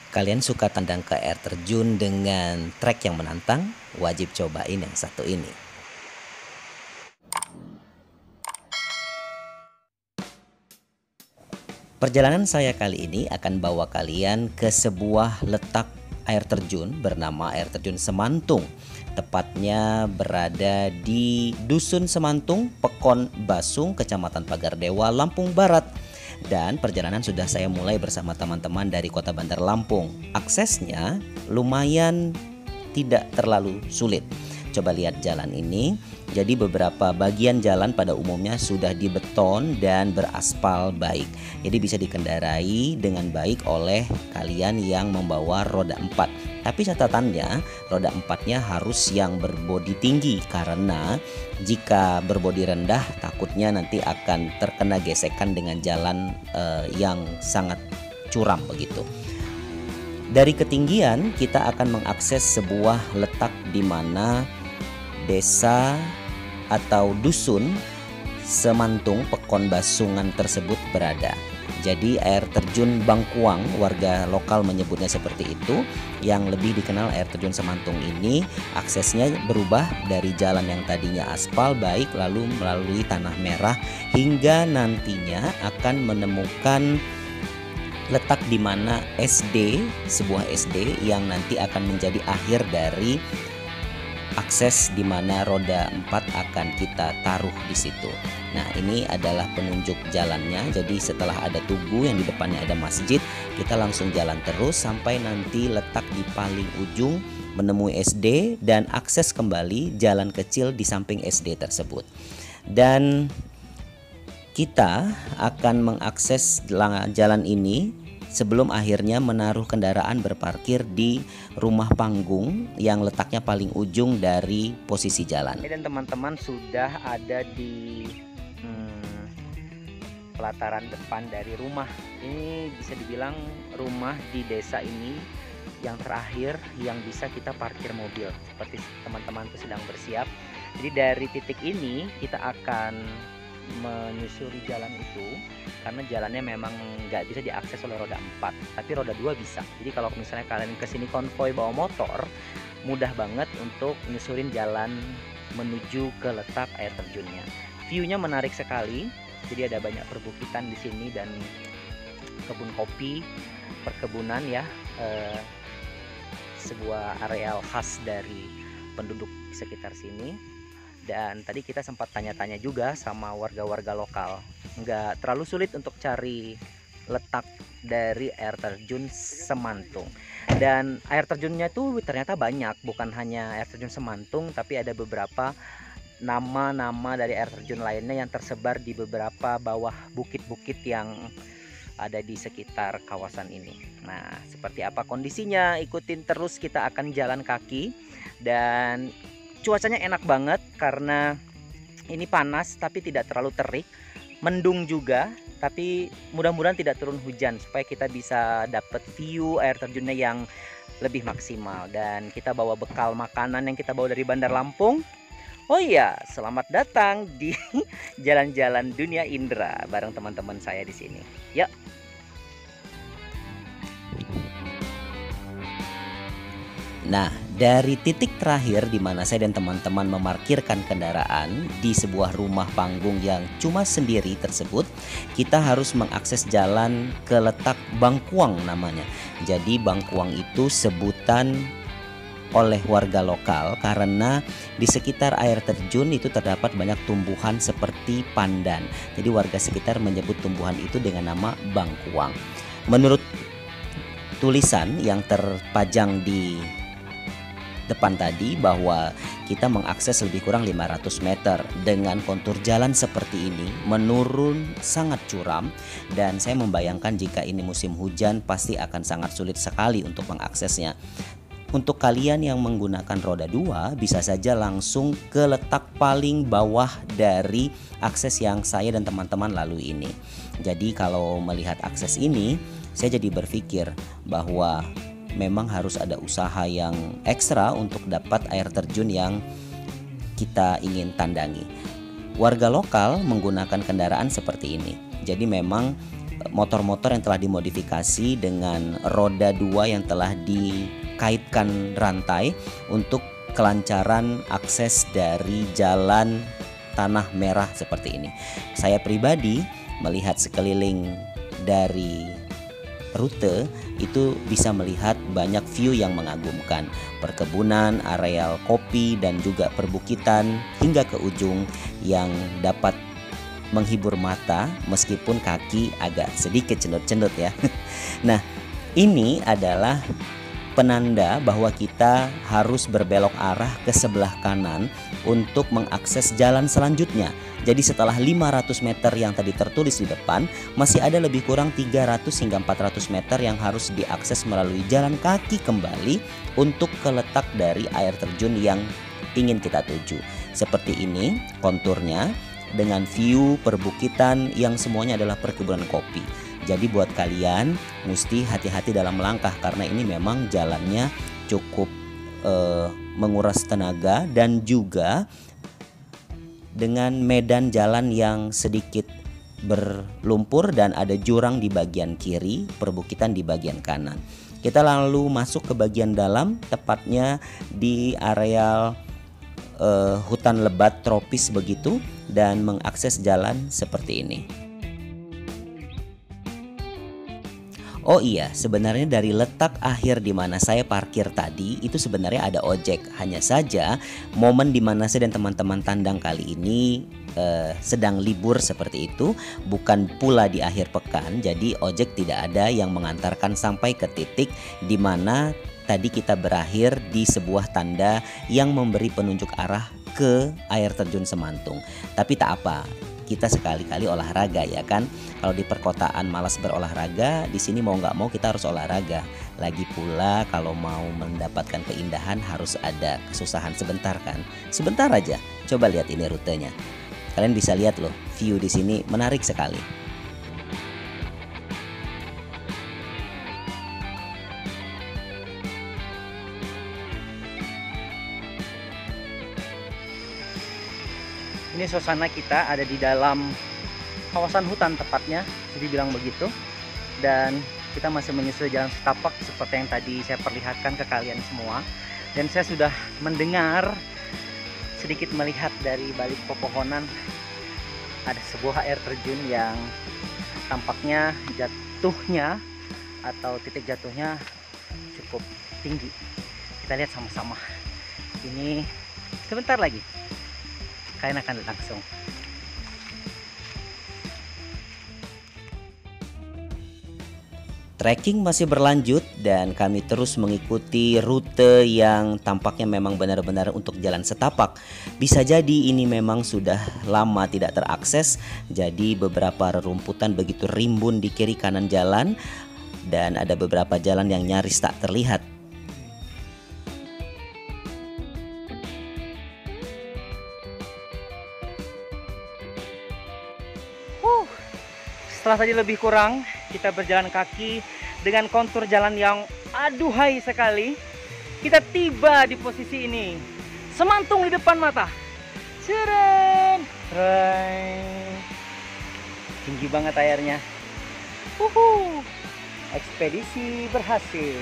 Kalian suka tandang ke air terjun dengan trek yang menantang? Wajib cobain yang satu ini. Perjalanan saya kali ini akan bawa kalian ke sebuah letak air terjun bernama Air Terjun Semantung. Tepatnya berada di Dusun Semantung, Pekon Basung, Kecamatan Pagardewa, Lampung Barat. Dan perjalanan sudah saya mulai bersama teman-teman dari Kota Bandar Lampung. Aksesnya lumayan tidak terlalu sulit. Coba lihat jalan ini. Jadi beberapa bagian jalan pada umumnya sudah dibeton dan beraspal baik. Jadi bisa dikendarai dengan baik oleh kalian yang membawa roda 4. Tapi catatannya roda 4-nya harus yang berbodi tinggi, karena jika berbodi rendah takutnya nanti akan terkena gesekan dengan jalan yang sangat curam begitu. Dari ketinggian kita akan mengakses sebuah letak di mana desa atau dusun Semantung Pekon Basungan tersebut berada. Jadi air terjun Bangkuang, warga lokal menyebutnya seperti itu. Yang lebih dikenal air terjun Semantung ini aksesnya berubah dari jalan yang tadinya aspal baik lalu melalui tanah merah hingga nantinya akan menemukan letak di mana SD, sebuah SD yang nanti akan menjadi akhir dari akses di mana roda 4 akan kita taruh di situ. Nah, ini adalah penunjuk jalannya. Jadi setelah ada tugu yang di depannya ada masjid, kita langsung jalan terus sampai nanti letak di paling ujung menemui SD dan akses kembali jalan kecil di samping SD tersebut. Dan kita akan mengakses jalan ini sebelum akhirnya menaruh kendaraan berparkir di rumah panggung yang letaknya paling ujung dari posisi jalan. Dan teman-teman sudah ada di pelataran depan dari rumah. Ini bisa dibilang rumah di desa ini yang terakhir yang bisa kita parkir mobil. Seperti teman-teman tuh sedang bersiap. Jadi dari titik ini kita akan menyusuri jalan itu, karena jalannya memang nggak bisa diakses oleh roda 4, tapi roda 2 bisa. Jadi kalau misalnya kalian kesini konvoy bawa motor, mudah banget untuk nyusurin jalan menuju ke letak air terjunnya. View-nya menarik sekali. Jadi ada banyak perbukitan di sini dan kebun kopi, perkebunan ya, sebuah areal khas dari penduduk sekitar sini. Dan tadi kita sempat tanya-tanya juga sama warga-warga lokal. Nggak terlalu sulit untuk cari letak dari air terjun Semantung. Dan air terjunnya tuh ternyata banyak, bukan hanya air terjun Semantung, tapi ada beberapa nama-nama dari air terjun lainnya yang tersebar di beberapa bawah bukit-bukit yang ada di sekitar kawasan ini. Nah, seperti apa kondisinya? Ikutin terus, kita akan jalan kaki. Dan cuacanya enak banget karena ini panas tapi tidak terlalu terik, mendung juga, tapi mudah-mudahan tidak turun hujan supaya kita bisa dapat view air terjunnya yang lebih maksimal. Dan kita bawa bekal makanan yang kita bawa dari Bandar Lampung. Oh iya, selamat datang di Jalan-Jalan Dunia Indra bareng teman-teman saya di sini. Yuk. Nah, dari titik terakhir di mana saya dan teman-teman memarkirkan kendaraan di sebuah rumah panggung yang cuma sendiri tersebut, kita harus mengakses jalan ke letak Bangkuang namanya. Jadi Bangkuang itu sebutan oleh warga lokal karena di sekitar air terjun itu terdapat banyak tumbuhan seperti pandan. Jadi warga sekitar menyebut tumbuhan itu dengan nama Bangkuang. Menurut tulisan yang terpajang di depan tadi bahwa kita mengakses lebih kurang 500 meter dengan kontur jalan seperti ini, menurun sangat curam, dan saya membayangkan jika ini musim hujan pasti akan sangat sulit sekali untuk mengaksesnya. Untuk kalian yang menggunakan roda 2 bisa saja langsung ke letak paling bawah dari akses yang saya dan teman-teman lalui ini. Jadi kalau melihat akses ini, saya jadi berpikir bahwa memang harus ada usaha yang ekstra untuk dapat air terjun yang kita ingin tandangi. Warga lokal menggunakan kendaraan seperti ini. Jadi memang motor-motor yang telah dimodifikasi dengan roda 2 yang telah dikaitkan rantai untuk kelancaran akses dari jalan tanah merah seperti ini. Saya pribadi melihat sekeliling dari rute itu bisa melihat banyak view yang mengagumkan, perkebunan, areal kopi dan juga perbukitan hingga ke ujung yang dapat menghibur mata meskipun kaki agak sedikit cendut-cendut ya. Nah, ini adalah penanda bahwa kita harus berbelok arah ke sebelah kanan untuk mengakses jalan selanjutnya. Jadi setelah 500 meter yang tadi tertulis di depan, masih ada lebih kurang 300 hingga 400 meter yang harus diakses melalui jalan kaki kembali untuk ke letak dari air terjun yang ingin kita tuju. Seperti ini konturnya dengan view perbukitan yang semuanya adalah perkebunan kopi. Jadi buat kalian mesti hati-hati dalam melangkah karena ini memang jalannya cukup menguras tenaga dan juga dengan medan jalan yang sedikit berlumpur dan ada jurang di bagian kiri, perbukitan di bagian kanan. Kita lalu masuk ke bagian dalam, tepatnya di areal hutan lebat tropis begitu dan mengakses jalan seperti ini. Oh iya, sebenarnya dari letak akhir di mana saya parkir tadi itu sebenarnya ada ojek. Hanya saja momen di mana saya dan teman-teman tandang kali ini sedang libur seperti itu, bukan pula di akhir pekan. Jadi ojek tidak ada yang mengantarkan sampai ke titik di mana tadi kita berakhir di sebuah tanda yang memberi penunjuk arah ke air terjun Semantung. Tapi tak apa, kita sekali-kali olahraga ya kan. Kalau di perkotaan malas berolahraga, di sini mau nggak mau kita harus olahraga. Lagi pula kalau mau mendapatkan keindahan harus ada kesusahan sebentar kan. Sebentar aja. Coba lihat ini rutenya. Kalian bisa lihat loh, view di sini menarik sekali. Ini suasana kita ada di dalam kawasan hutan tepatnya, bisa dibilang begitu. Dan kita masih menyusuri jalan setapak seperti yang tadi saya perlihatkan ke kalian semua. Dan saya sudah mendengar, sedikit melihat dari balik pepohonan, ada sebuah air terjun yang tampaknya jatuhnya atau titik jatuhnya cukup tinggi. Kita lihat sama-sama. Ini sebentar lagi kalian akan langsung. Trekking masih berlanjut dan kami terus mengikuti rute yang tampaknya memang benar-benar untuk jalan setapak. Bisa jadi ini memang sudah lama tidak terakses, jadi beberapa rerumputan begitu rimbun di kiri kanan jalan dan ada beberapa jalan yang nyaris tak terlihat. Setelah tadi lebih kurang kita berjalan kaki dengan kontur jalan yang aduhai sekali, kita tiba di posisi ini. Semantung di depan mata. Ceren. Tinggi banget airnya. Ekspedisi berhasil.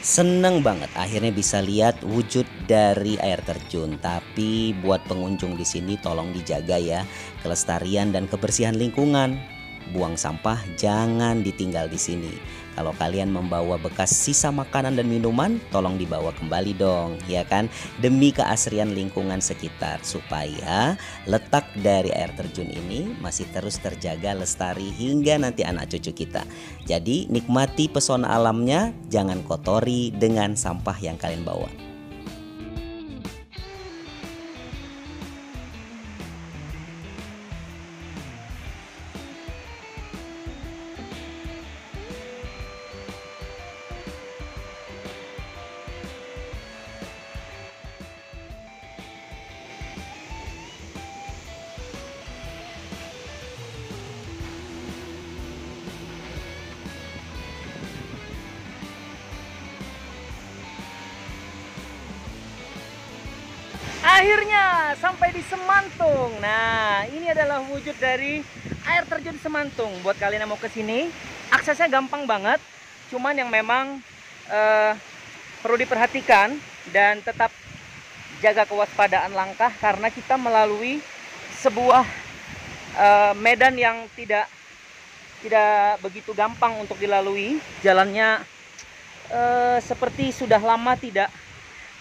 Seneng banget akhirnya bisa lihat wujud dari air terjun. Tapi buat pengunjung di sini tolong dijaga ya kelestarian dan kebersihan lingkungan. Buang sampah jangan ditinggal di sini. Kalau kalian membawa bekas sisa makanan dan minuman, tolong dibawa kembali dong, ya kan? Demi keasrian lingkungan sekitar supaya letak dari air terjun ini masih terus terjaga lestari hingga nanti anak cucu kita. Jadi nikmati pesona alamnya, jangan kotori dengan sampah yang kalian bawa. Akhirnya sampai di Semantung. Nah, ini adalah wujud dari air terjun Semantung. Buat kalian yang mau ke sini, aksesnya gampang banget. Cuman yang memang perlu diperhatikan dan tetap jaga kewaspadaan langkah karena kita melalui sebuah medan yang tidak begitu gampang untuk dilalui. Jalannya seperti sudah lama tidak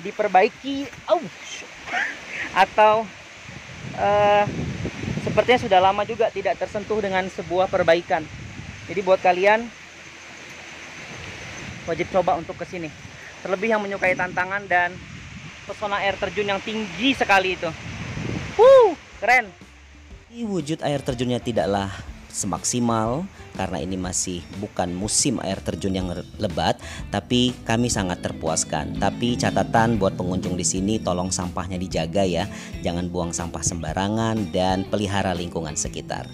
diperbaiki. Atau sepertinya sudah lama juga tidak tersentuh dengan sebuah perbaikan. Jadi buat kalian wajib coba untuk kesini. Terlebih yang menyukai tantangan dan pesona air terjun yang tinggi sekali itu. Keren. Wujud air terjunnya tidaklah semaksimal karena ini masih bukan musim air terjun yang lebat, tapi kami sangat terpuaskan. Tapi catatan buat pengunjung di sini, tolong sampahnya dijaga ya, jangan buang sampah sembarangan dan pelihara lingkungan sekitar.